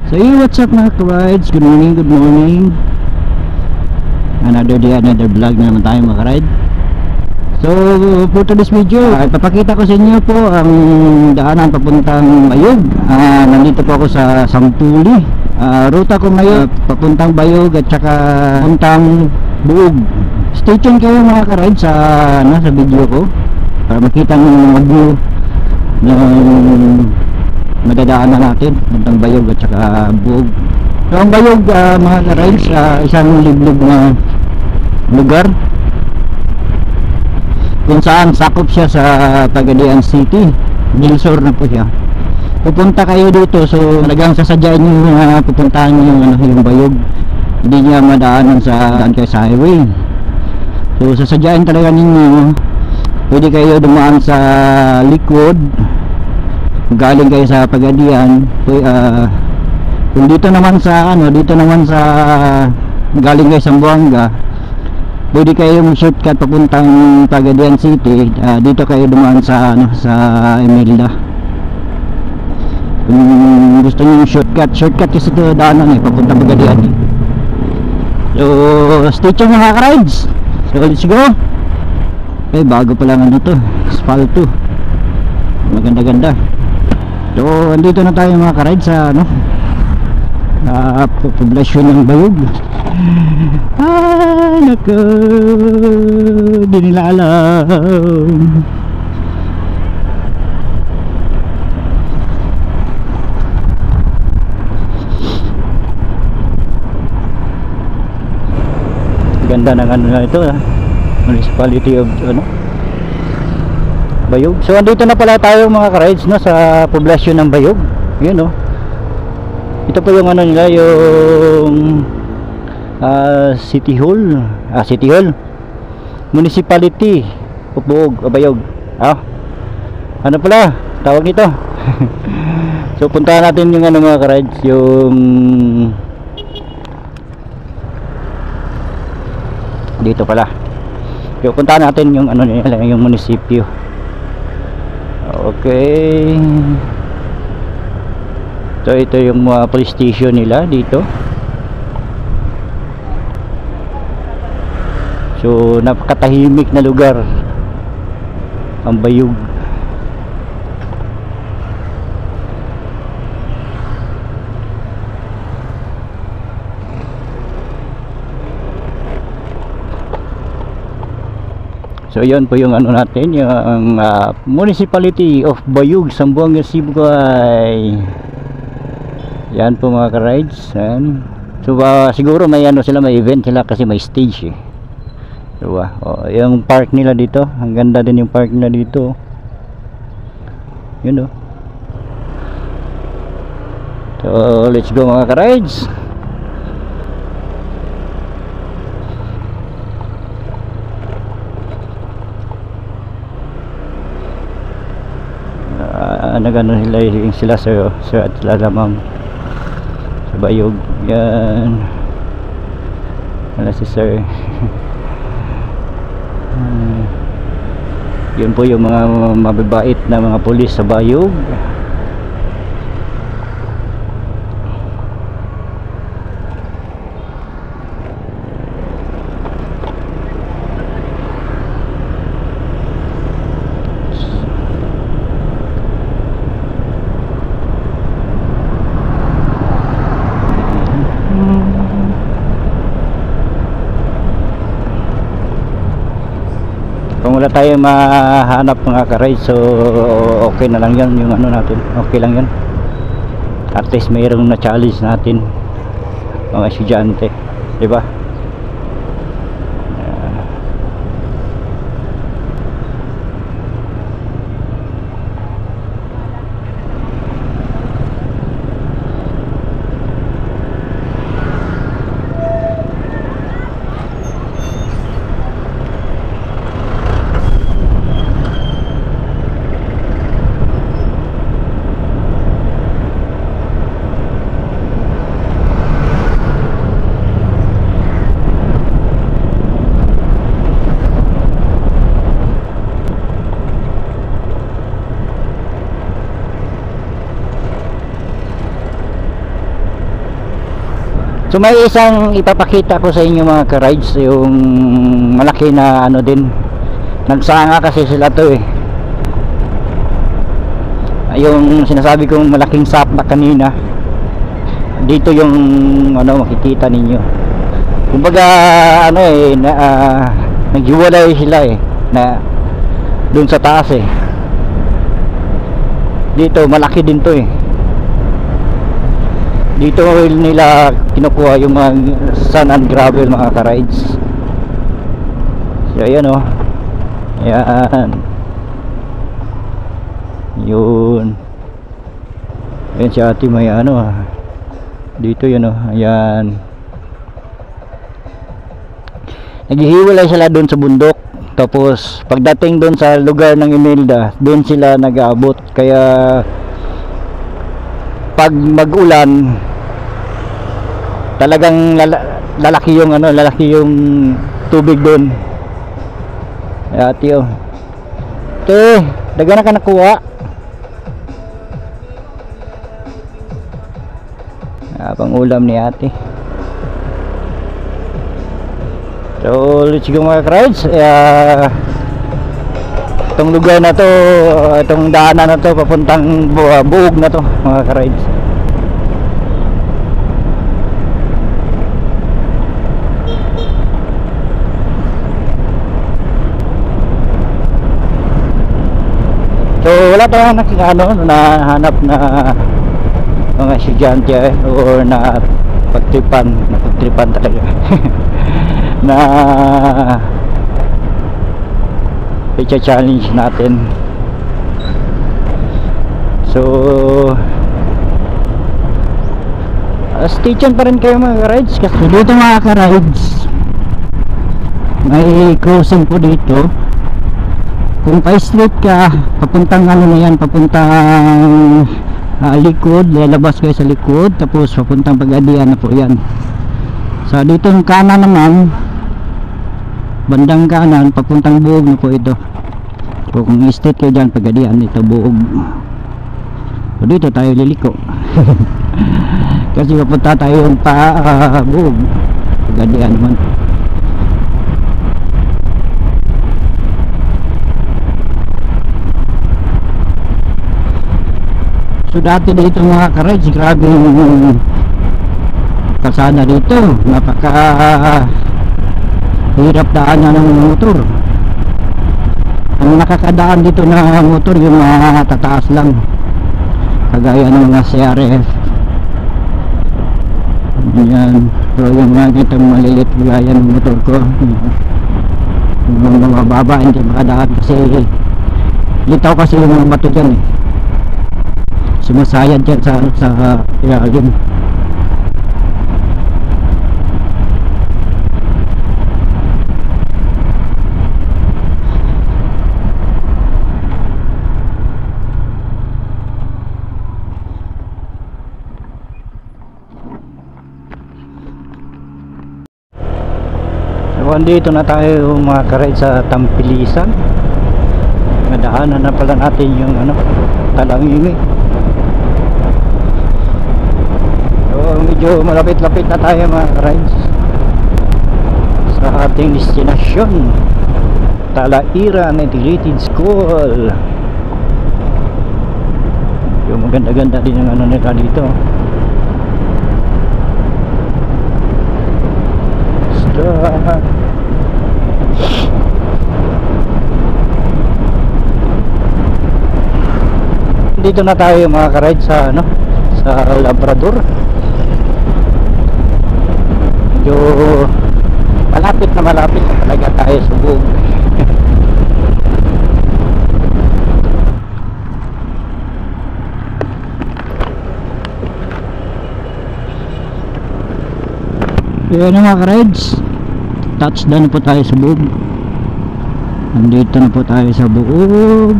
So hey, what's up mga ka-rides? Good morning, good morning. Another day, another vlog na naman tayo mga ka-ride. So for today's video, ipapakita ko sa inyo po ang daanan papuntang Bayog. Nandito po ako sa Sampuli. Ruta ko ngayon papuntang Bayog at saka papuntang Buog. Stay tuned kayo mga ka-ride sa video ko para makita ng view ng madadaanan natin papuntang Bayog at saka Buog. So ang Bayog mga ka-rides, isang liblog na lugar kung saan sakop siya sa Pagadian City. Gilsor na po siya. Pupunta kayo dito, so talagang sasadyain nyo pupuntahan nyo yung Bayog. Hindi niya madaanan sa daan kayo sa highway. So sasadyain talaga ninyo. Pwede kayo dumaan sa likod galing kayo sa Pagadian. Kung dito naman sa galing kayo sa Zamboanga, pwede kayong shortcut papuntang Pagadian City. Dito kayo dumaan sa Imelda. Kung gusto niyo shortcut kasi ito daanan papuntang Pagadian. So stay tuned mga ka-rides. So let's go. Bago pa lang to, asfalto, maganda-ganda. So andito na tayo mga ka-rides sa poblasyon ng Bayog. Naku, di nila alam. Ganda ng na ito, municipality of Bayog. So andito na pala tayo mga ka-rides sa poblasyon ng Bayog. Yun ito po yung nila, yung City Hall, City Hall, Municipality of Buog, Bayog. Ano pala tawag nito? So puntahan natin yung mga ka-rides, yung dito pala. So puntahan natin yung nila, yung munisipyo. Okay. So ito yung police station nila dito. So napakatahimik na lugar ang Bayog. So yan po yung natin, yung Municipality of Bayog, Zamboanga, Sibugay. Yan po mga ka-rides. So siguro may sila, may event sila kasi may stage diba? Yung park nila dito, ang ganda din yung park nila dito. Yun So let's go mga ka-rides. Nagano sila sa lamang sa Bayog. Yan wala si sir. Yun po yung mga mababait na mga pulis sa Bayog. Kung wala tayo mahanap mga ka-rides, so okay na lang yan yung natin, okay lang yan. At least mayroong na challenge natin mga estudyante, diba? So may isang ipapakita ko sa inyo mga ka-rides, yung malaki na ano din. Nagsanga kasi sila to eh. Yung sinasabi kong malaking sap na kanina, dito yung ano makikita ninyo. Kumbaga ano eh naghiwalay sila eh na dun sa taas eh. Dito malaki din to eh. Dito nila kinukuha yung mga sand and gravel mga ka-rides. So ayan o. Ayan. Yun. Ayan si ate may ano. Dito yun o. Ayan. Naghihiwalay sila doon sa bundok. Tapos pagdating doon sa lugar ng Imelda, doon sila nag-aabot. Kaya pag mag-ulan talagang lalaki yung ano, lalaki yung tubig doon. Ate oh. Te, daga na ka nakuha. Pang ulam ni ate. So let's go mga rides. Itong lugar na to, itong daanan na to papuntang buog na to mga rides. So wala tayong nahanap na mga estudyante or na pagtripan talaga na i-challenge natin. So stay tuned pa rin kayo mga rides kasi dito mga ka-rides may crossing po dito. Kung pa-straight ka papuntang ano na yan, papuntang likod, lalabas kayo sa likod tapos papuntang Pagadian na po yan. So dito yung kanan naman, bandang kanan papuntang buog na po ito. So kung straight kayo dyan Pagadian, ito buog. So dito tayo liliko kasi papunta tayo yung buog, Pagadian naman. So dati dito mga ka-rides, grabe yung kalsada dito, napaka hirap daanan ng motor. Ang nakakadaan dito na motor yung mga tataas lang, kagaya ng mga CRF. Yan, so yung mga kitang malilit gaya ng motor ko, yung mga mababa hindi makadaan kasi litaw kasi yung mga bato dyan eh, sumasayad dyan sa ilalim. So andito na tayo mga ka-ride sa Tampilisan. Nadaanan na pala natin yung ano, Talangingi. Medyo malapit-lapit na tayo mga rides sa ating destinasyon, Talairan Integrated School. Yung maganda-ganda din ang ano nila dito. Dito na tayo mga ka-ride sa ano, sa Labrador. Medyo malapit na talaga tayo sa buog. Yan na mga ka-rides, touchdown na po tayo sa buog. Nandito na po tayo sa buog.